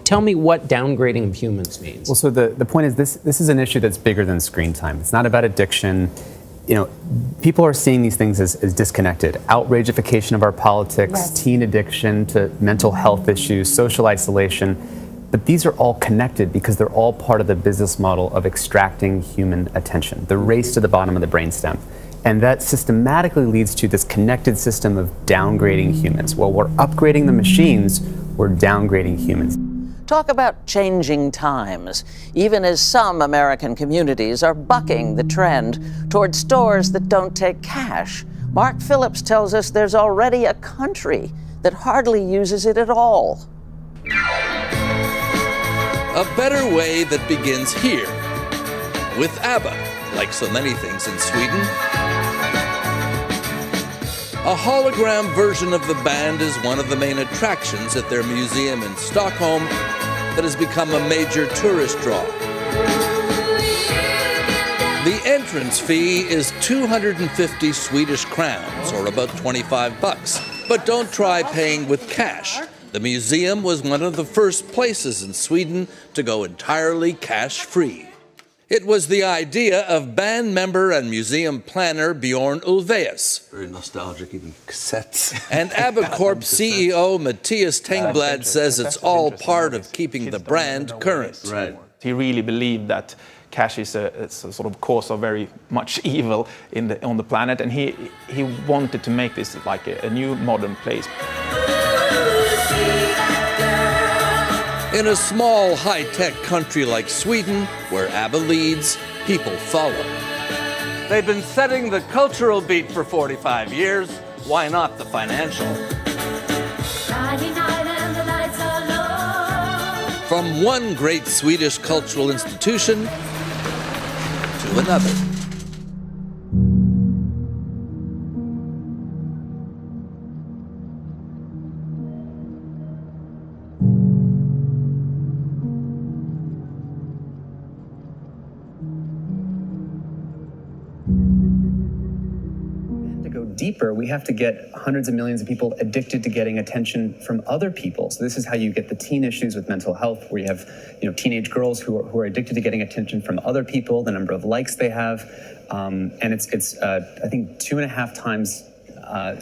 Tell me what downgrading of humans means. Well, so the point is this is an issue that's bigger than screen time. It's not about addiction. People are seeing these things as disconnected. Outragification of our politics, Yes. teen addiction to mental health issues, social isolation. But these are all connected because they're all part of the business model of extracting human attention, the race to the bottom of the brainstem. And that systematically leads to this connected system of downgrading humans. While we're upgrading the machines, we're downgrading humans. Talk about changing times, even as some American communities are bucking the trend toward stores that don't take cash. Mark Phillips tells us there's already a country that hardly uses it at all. A better way that begins here, with ABBA, like so many things in Sweden. A hologram version of the band is one of the main attractions at their museum in Stockholm that has become a major tourist draw. The entrance fee is 250 Swedish crowns, or about 25 bucks. But don't try paying with cash. The museum was one of the first places in Sweden to go entirely cash-free. It was the idea of band member and museum planner Bjorn Ulvaeus. Very nostalgic, even cassettes. And ABBA Corp CEO Matthias Tengblad says it's all part of keeping the brand current. Right. He really believed that cash is a sort of cause of very much evil on the planet, and he wanted to make this like a new modern place. In a small, high-tech country like Sweden, where ABBA leads, people follow. They've been setting the cultural beat for 45 years. Why not the financial? From one great Swedish cultural institution to another. Deeper, we have to get hundreds of millions of people addicted to getting attention from other people. So this is how you get the teen issues with mental health, where you have teenage girls who are addicted to getting attention from other people, the number of likes they have, and it's I think 2.5 times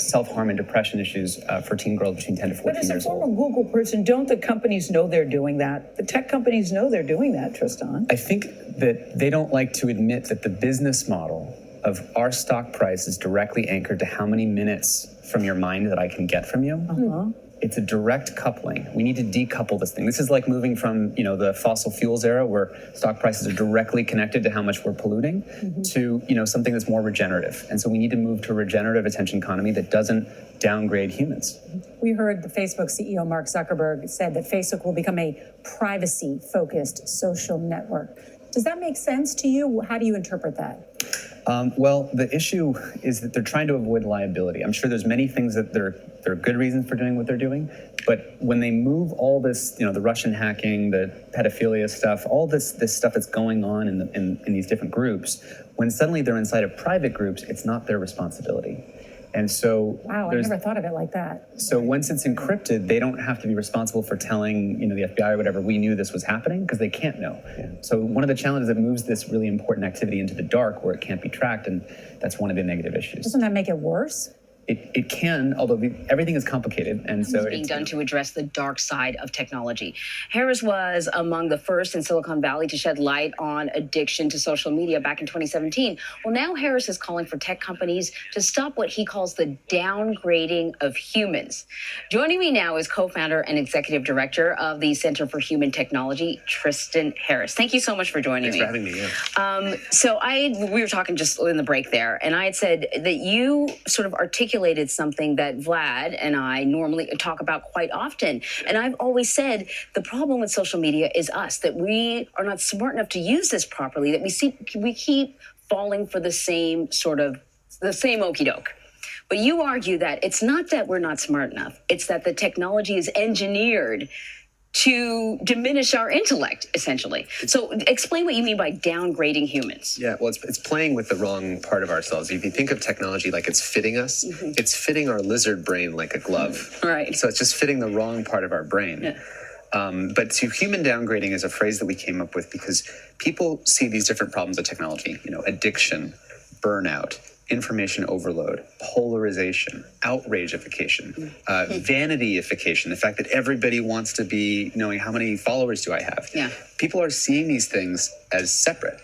self-harm and depression issues for teen girls between 10 to 14 years old. But as a former Google person, don't the companies know they're doing that? The tech companies know they're doing that, Tristan. I think that they don't like to admit that the business model of our stock price is directly anchored to how many minutes from your mind that I can get from you. Uh-huh. It's a direct coupling. We need to decouple this thing. This is like moving from, the fossil fuels era where stock prices are directly connected to how much we're polluting to, something that's more regenerative. And so we need to move to a regenerative attention economy that doesn't downgrade humans. We heard the Facebook CEO, Mark Zuckerberg, said that Facebook will become a privacy-focused social network. Does that make sense to you? How do you interpret that? Well, the issue is that they're trying to avoid liability. I'm sure there's many things that there are good reasons for doing what they're doing, but when they move all this, the Russian hacking, the pedophilia stuff, all this stuff that's going on in these different groups, when suddenly they're inside of private groups, it's not their responsibility. And so Wow, I never thought of it like that. So once it's encrypted, they don't have to be responsible for telling, the FBI or whatever, we knew this was happening, because they can't know. Yeah. So one of the challenges that moves this really important activity into the dark where it can't be tracked, and that's one of the negative issues. Doesn't that make it worse? It can, although everything is complicated, and so it's being done to address the dark side of technology. Harris was among the first in Silicon Valley to shed light on addiction to social media back in 2017. Well, now Harris is calling for tech companies to stop what he calls the downgrading of humans. Joining me now is co-founder and executive director of the Center for Human Technology, Tristan Harris. Thank you so much for joining me. Thanks for having me. Yeah. We were talking just in the break there, and I had said that you sort of articulated something that Vlad and I normally talk about quite often. And I've always said the problem with social media is us, that we are not smart enough to use this properly, that we keep falling for the same okey doke. But you argue that it's not that we're not smart enough, it's that the technology is engineered to diminish our intellect, essentially. So explain what you mean by downgrading humans. Yeah, well, it's playing with the wrong part of ourselves. If you think of technology like it's fitting us, it's fitting our lizard brain like a glove. Right. So it's just fitting the wrong part of our brain. Yeah. But so human downgrading is a phrase that we came up with because people see these different problems of technology, addiction, burnout, information overload, polarization, outrageification, vanityification, the fact that everybody wants to be knowing how many followers do I have. Yeah. People are seeing these things as separate,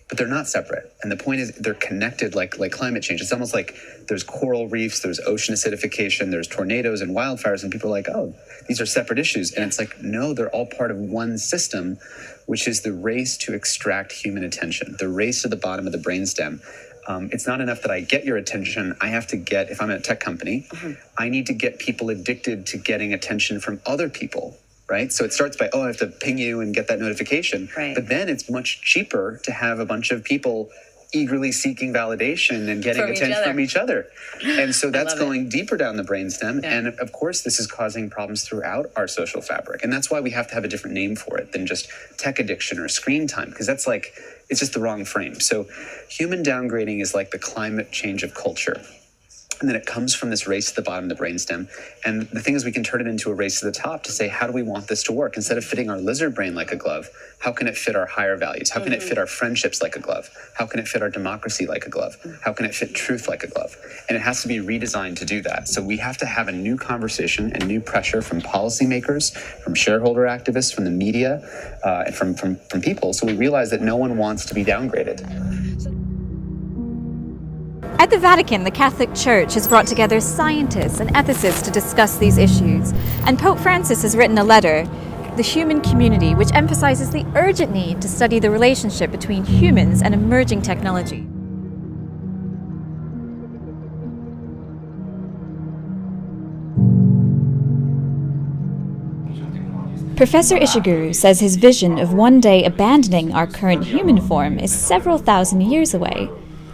but they're not separate. And the point is they're connected like climate change. It's almost like there's coral reefs, there's ocean acidification, there's tornadoes and wildfires, and people are like, oh, these are separate issues. And it's like, no, they're all part of one system, which is the race to extract human attention, the race to the bottom of the brainstem. It's not enough that I get your attention. I have to get, if I'm at a tech company, I need to get people addicted to getting attention from other people, right? So it starts by, I have to ping you and get that notification. Right. But then it's much cheaper to have a bunch of people eagerly seeking validation and getting attention from each other. And so that's going deeper down the brainstem. Yeah. And of course, this is causing problems throughout our social fabric. And that's why we have to have a different name for it than just tech addiction or screen time, because that's like, it's just the wrong frame. So human downgrading is like the climate change of culture. And then it comes from this race to the bottom of the brainstem. And the thing is, we can turn it into a race to the top to say, how do we want this to work? Instead of fitting our lizard brain like a glove, how can it fit our higher values? How can it fit our friendships like a glove? How can it fit our democracy like a glove? How can it fit truth like a glove? And it has to be redesigned to do that. So we have to have a new conversation and new pressure from policymakers, from shareholder activists, from the media, and from people. So we realize that no one wants to be downgraded. At the Vatican, the Catholic Church has brought together scientists and ethicists to discuss these issues. And Pope Francis has written a letter, The Human Community, which emphasizes the urgent need to study the relationship between humans and emerging technology. Professor Ishiguro says his vision of one day abandoning our current human form is several thousand years away.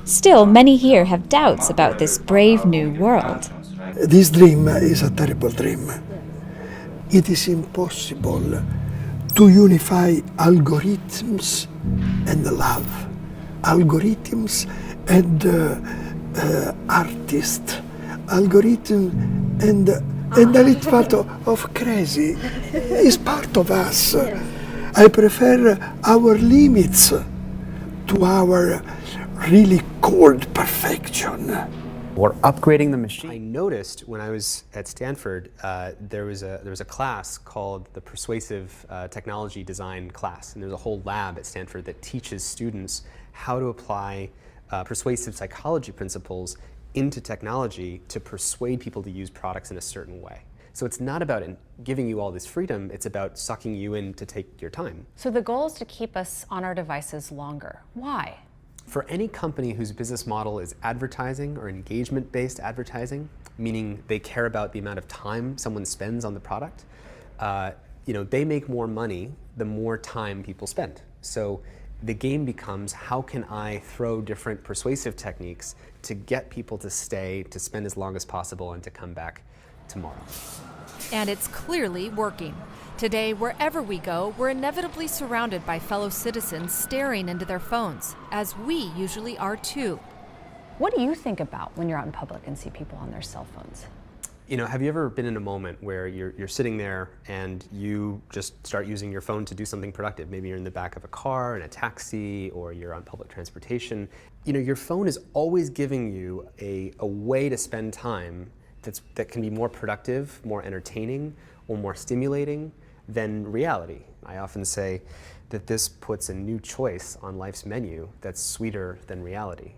Still, many here have doubts about this brave new world. This dream is a terrible dream. It is impossible to unify algorithms and love, algorithms and artists, algorithm and a little part of crazy is part of us. I prefer our limits to our really cold perfection. We're upgrading the machine. I noticed when I was at Stanford, there was a class called the Persuasive Technology Design class, and there's a whole lab at Stanford that teaches students how to apply persuasive psychology principles into technology to persuade people to use products in a certain way. So it's not about giving you all this freedom, it's about sucking you in to take your time. So the goal is to keep us on our devices longer. Why? For any company whose business model is advertising or engagement-based advertising, meaning they care about the amount of time someone spends on the product, they make more money the more time people spend. So the game becomes, how can I throw different persuasive techniques to get people to stay, to spend as long as possible, and to come back tomorrow. And it's clearly working. Today, wherever we go, we're inevitably surrounded by fellow citizens staring into their phones, as we usually are too. What do you think about when you're out in public and see people on their cell phones? Have you ever been in a moment where you're sitting there and you just start using your phone to do something productive? Maybe you're in the back of a car, in a taxi, or you're on public transportation. Your phone is always giving you a way to spend time that can be more productive, more entertaining, or more stimulating than reality. I often say that this puts a new choice on life's menu that's sweeter than reality.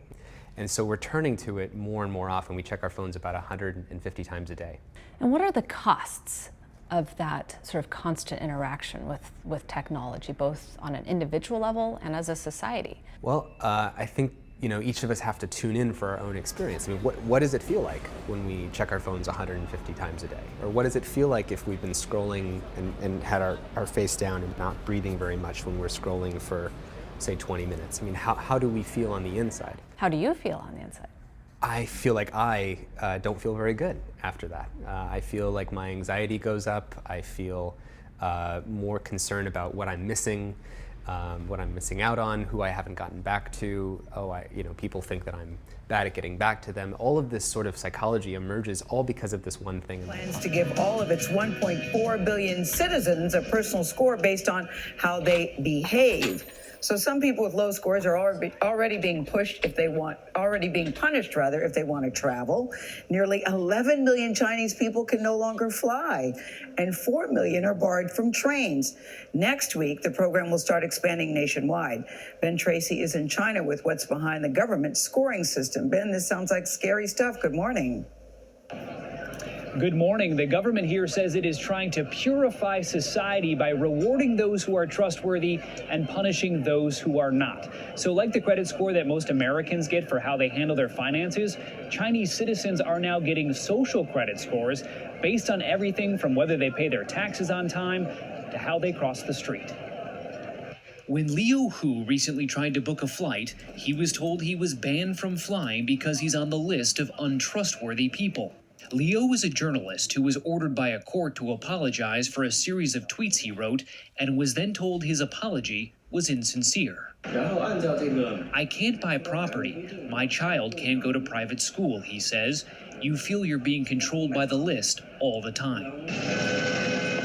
And so we're turning to it more and more often. We check our phones about 150 times a day. And what are the costs of that sort of constant interaction with technology, both on an individual level and as a society? Well, I think each of us have to tune in for our own experience. I mean, what does it feel like when we check our phones 150 times a day? Or what does it feel like if we've been scrolling and had our face down and not breathing very much when we're scrolling for, say, 20 minutes? I mean, how do we feel on the inside? How do you feel on the inside? I feel like I don't feel very good after that. I feel like my anxiety goes up. I feel more concerned about what I'm missing. what I'm missing out on, who I haven't gotten back to. People think that I'm bad at getting back to them. All of this sort of psychology emerges all because of this one thing. Plans to give all of its 1.4 billion citizens a personal score based on how they behave. So some people with low scores are already being punished if they want to travel. Nearly 11 million Chinese people can no longer fly, and 4 million are barred from trains. Next week, the program will start expanding nationwide. Ben Tracy is in China with what's behind the government scoring system. Ben, this sounds like scary stuff. Good morning. Good morning. The government here says it is trying to purify society by rewarding those who are trustworthy and punishing those who are not. So like the credit score that most Americans get for how they handle their finances, Chinese citizens are now getting social credit scores based on everything from whether they pay their taxes on time to how they cross the street. When Leo Hu recently tried to book a flight, he was told he was banned from flying because he's on the list of untrustworthy people. Leo is a journalist who was ordered by a court to apologize for a series of tweets he wrote and was then told his apology was insincere. I can't buy property. My child can't go to private school, he says. You feel you're being controlled by the list all the time.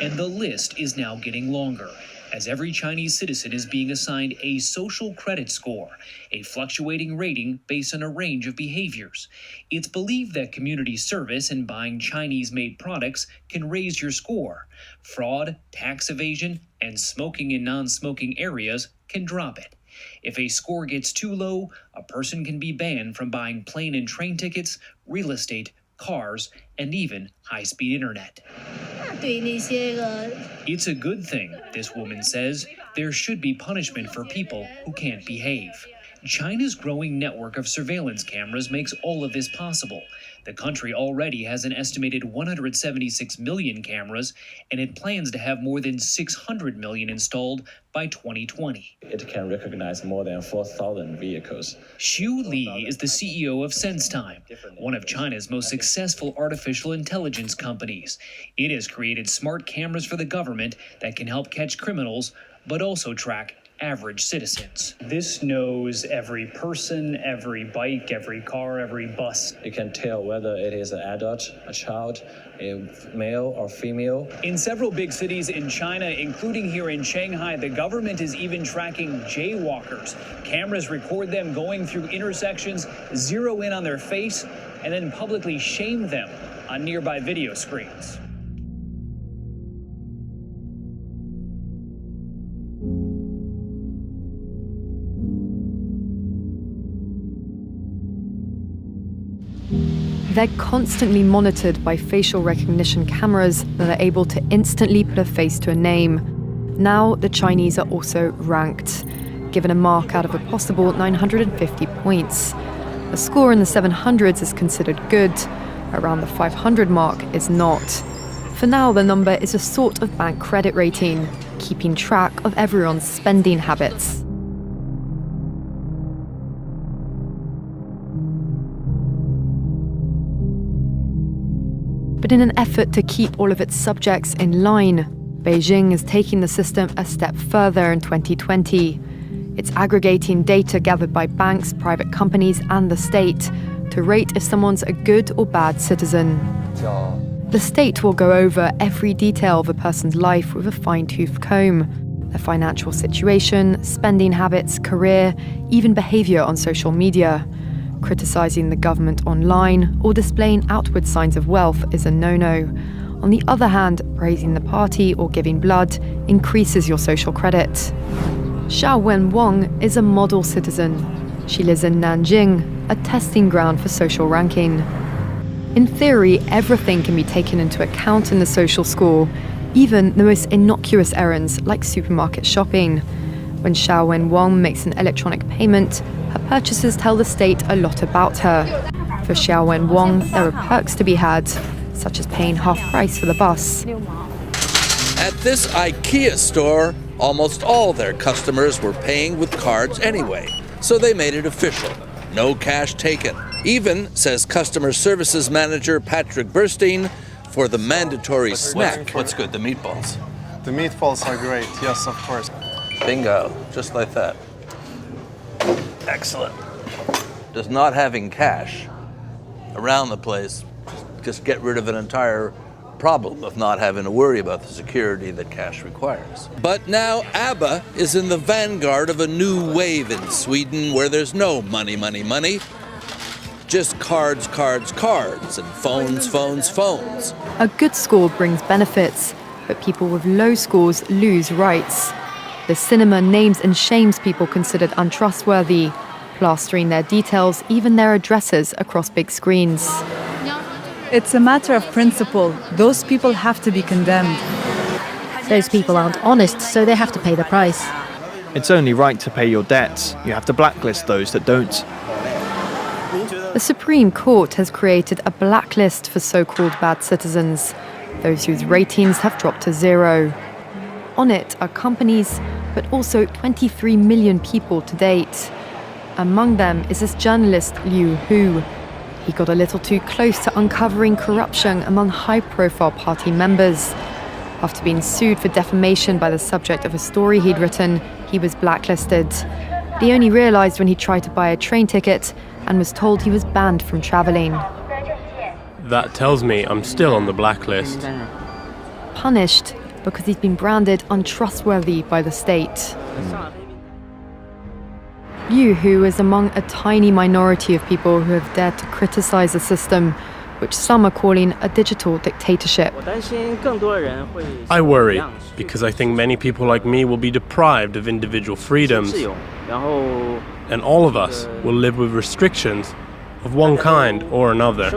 And the list is now getting longer, as every Chinese citizen is being assigned a social credit score, a fluctuating rating based on a range of behaviors. It's believed that community service and buying Chinese-made products can raise your score. Fraud, tax evasion, and smoking in non-smoking areas can drop it. If a score gets too low, a person can be banned from buying plane and train tickets, real estate, cars, and even high-speed internet. It's a good thing, this woman says. There should be punishment for people who can't behave. China's growing network of surveillance cameras makes all of this possible. The country already has an estimated 176 million cameras, and it plans to have more than 600 million installed by 2020. It can recognize more than 4,000 vehicles. Xu Li is the CEO of SenseTime, one of China's most successful artificial intelligence companies. It has created smart cameras for the government that can help catch criminals, but also track average citizens. This knows every person, every bike, every car, every bus. It can tell whether it is an adult, a child, a male or female. In several big cities in China, including here in Shanghai, the government is even tracking jaywalkers. Cameras record them going through intersections, zero in on their face, and then publicly shame them on nearby video screens. They're constantly monitored by facial recognition cameras that are able to instantly put a face to a name. Now, the Chinese are also ranked, given a mark out of a possible 950 points. A score in the 700s is considered good. Around the 500 mark is not. For now, the number is a sort of bank credit rating, keeping track of everyone's spending habits. But in an effort to keep all of its subjects in line, Beijing is taking the system a step further in 2020. It's aggregating data gathered by banks, private companies, and the state to rate if someone's a good or bad citizen. The state will go over every detail of a person's life with a fine-tooth comb: their financial situation, spending habits, career, even behavior on social media. Criticizing the government online or displaying outward signs of wealth is a no-no. On the other hand, praising the party or giving blood increases your social credit. Xiao Wenwang is a model citizen. She lives in Nanjing, a testing ground for social ranking. In theory, everything can be taken into account in the social score, even the most innocuous errands like supermarket shopping. When Xiao Wenwang makes an electronic payment, her purchases tell the state a lot about her. For Xiao Wenwang, there are perks to be had, such as paying half price for the bus. At this IKEA store, almost all their customers were paying with cards anyway, so they made it official. No cash taken. Even, says customer services manager Patrick Burstein, for the mandatory snack. What's good? The meatballs. The meatballs are great, yes, of course. Bingo, just like that. Excellent. Does not having cash around the place just get rid of an entire problem of not having to worry about the security that cash requires. But now ABBA is in the vanguard of a new wave in Sweden where there's no money, money, money. Just cards, cards, cards, and phones, phones, phones. A good score brings benefits, but people with low scores lose rights. The cinema names and shames people considered untrustworthy, plastering their details, even their addresses, across big screens. It's a matter of principle. Those people have to be condemned. Those people aren't honest, so they have to pay the price. It's only right to pay your debts. You have to blacklist those that don't. The Supreme Court has created a blacklist for so-called bad citizens, those whose ratings have dropped to 0. On it are companies, but also 23 million people to date. Among them is this journalist Liu Hu. He got a little too close to uncovering corruption among high-profile party members. After being sued for defamation by the subject of a story he'd written, he was blacklisted. He only realized when he tried to buy a train ticket and was told he was banned from traveling. That tells me I'm still on the blacklist. Punished because he's been branded untrustworthy by the state. Liu Hu is among a tiny minority of people who have dared to criticize the system, which some are calling a digital dictatorship. I worry because I think many people like me will be deprived of individual freedoms, and all of us will live with restrictions of one kind or another.